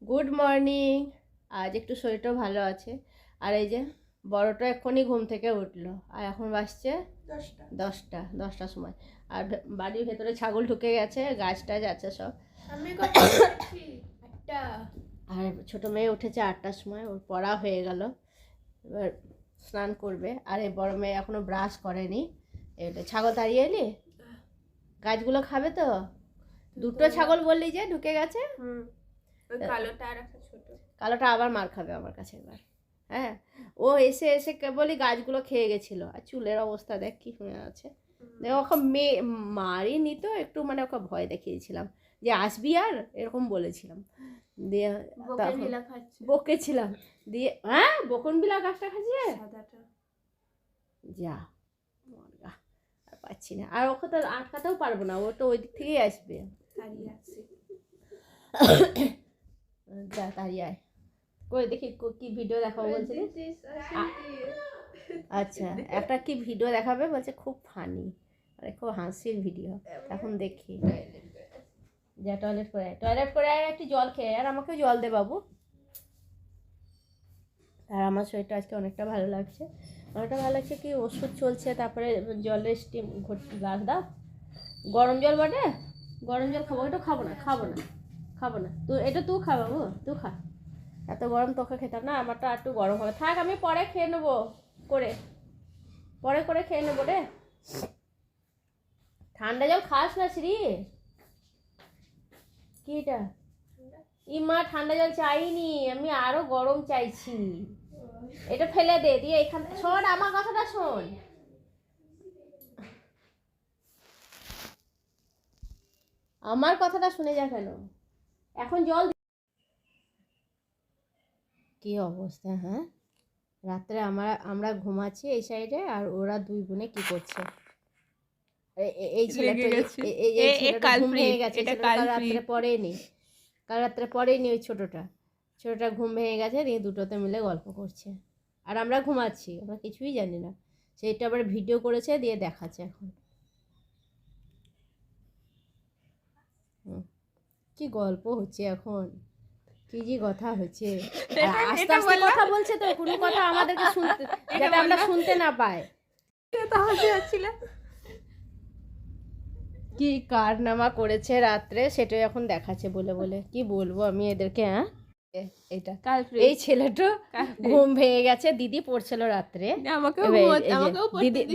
Good morning. আজ একটু শরীরটাও ভালো আছে। আর এই যে বড়টা এক্ষুনি ঘুম থেকে উঠলো, আর এখন বাজছে 10টার সময়। আর বাড়ির ভেতরে ছাগল ঢুকে গেছে, গাছ টাছ আছে সব। আর ছোটো মেয়ে উঠেছে 8টার সময়, ওর পড়া হয়ে গেল, এবার স্নান করবে। আর এই বড় মেয়ে এখনো ব্রাশ করেনি। এটা ছাগল তাড়িয়ে এলি, গাছগুলো খাবে তো। দুটো ছাগল বললি যে ঢুকে গেছে। কালোটা আবার মার খাবে আমার কাছে এবার। হ্যাঁ, ও এসে এসে কেবলই গাছগুলো খেয়ে গেছিলো। আর চুলের অবস্থা দেখ কি হয়ে আছে। দেখ ওকে মারিনি তো, একটু মানে ওকে ভয় দেখিয়েছিলাম যে আসবি, আর এরকম বলেছিলাম। দিয়ে বকেছিলাম, দিয়ে হ্যাঁ বকুনবিলা গাছটা খাচ্ছে। যা মরগা, আর পাচ্ছি না। আর ওকে তো আটকাতেও পারবো না, ও তো ওই দিক থেকেই আসবে। যা তাড়িয়ে আয়। কই দেখি কি ভিডিও দেখাবো বলছিলি? আচ্ছা, একটা কি ভিডিও দেখাবে বলছে, খুব ফানি, আরে খুব হাসির ভিডিও। এখন দেখি। যা টয়লেট করে আয়, একটু জল খেয়ে। আর আমাকেও জল দে বাবু। আর আমার শরীরটা আজকে অনেকটা ভালো লাগছে। কি ওষুধ চলছে, তারপরে জলের স্টিম গ্লাস দাও। গরম জল বটে, গরম জল খাবো। এটা খাবো না তো, এটা তুই খা বাবু, তুই খা। এত গরম তোকে খেতাম না, আমারটা একটু গরম হবে। থাক, আমি পরে খেয়ে নেবো, পরে খেয়ে নেবো রে। ঠান্ডা জল খাস না শ্রী? কি এটা? ইমা ঠান্ডা জল চাইনি আমি, আরো গরম চাইছি। এটা ফেলে দে, দিয়ে এখান শোন, আমার কথাটা শোন। আমার কথাটা শুনে যা কেন। এখন জল কি অবস্থা। হ্যাঁ, রাত্রে আমরা ঘুমাচ্ছি এই সাইডে, আর ওরা দুই বোনে কি করছে। এই ছেলেটা ঘুম ভেঙে গেছে। কাল রাত্রে পড়েনি ওই ছোটটা ঘুম ভেঙে গেছে, দিয়ে দুটোতে মিলে গল্প করছে। আর আমরা ঘুমাচ্ছি, আমরা কিছুই জানি না। সেইটা আবার ভিডিও করেছে, দিয়ে দেখাচ্ছে এখন। কি গল্প হচ্ছে এখন, কি যে কথা হচ্ছে। আস্তে আস্তে কথা বলছে তো, কোনো কথা আমাদেরকে শুনতে, যাতে আমরা শুনতে না পাই। কি কারনামা করেছে রাত্রে, সেটাই এখন দেখাচ্ছে বলে কি বলবো আমি এদেরকে। হ্যাঁ, এটা এই ছেলেটা ঘুম ভেঙে গেছে। দিদি পড়ছিল রাত্রে,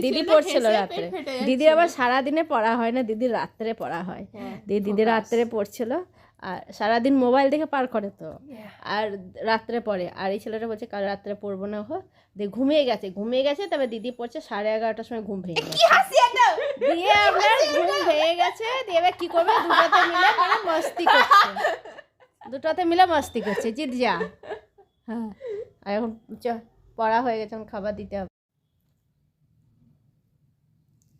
দিদি পড়ছিল রাত্রে। দিদির আবার সারাদিনে পড়া হয় না, দিদির রাত্রে পড়া হয়। দিদি রাত্রে পড়ছিল, আর সারাদিন মোবাইল দেখে পার করে তো, আর রাত্রে পড়ে। আর এই ছেলেটা বলছে কাল রাত্রে পড়বো না, দিয়ে ঘুমিয়ে গেছে। তবে দিদি পড়ছে 11:30টার সময় ঘুম ভেঙে গেছে। দিয়ে আপনার ঘুম ভেঙে গেছে, দিয়ে এবার কি করবে, দুটোতে মিলে মস্তি করছে। জিত যা। হ্যাঁ, আর এখন পড়া হয়ে গেছে, এখন খাবার দিতে হবে।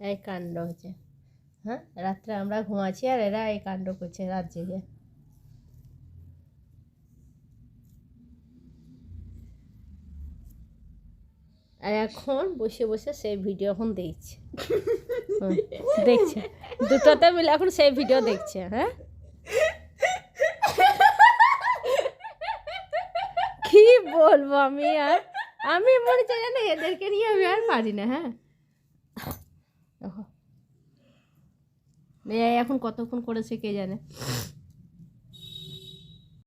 এই কাণ্ড হচ্ছে। হ্যাঁ, রাত্রে আমরা ঘুমাচ্ছি আর এরা এই কাণ্ড করছে রাত জেগে। আর এখন বসে বসে সেই ভিডিও এখন দেখছে। দুটোতে মিলে এখন সেই ভিডিও দেখছে। হ্যাঁ, কি বলবো আমি। আর আমি মনে হচ্ছে জানো, এদেরকে নিয়ে আমি আর পারি না। হ্যাঁ, এখন কতক্ষণ করেছে কে জানে।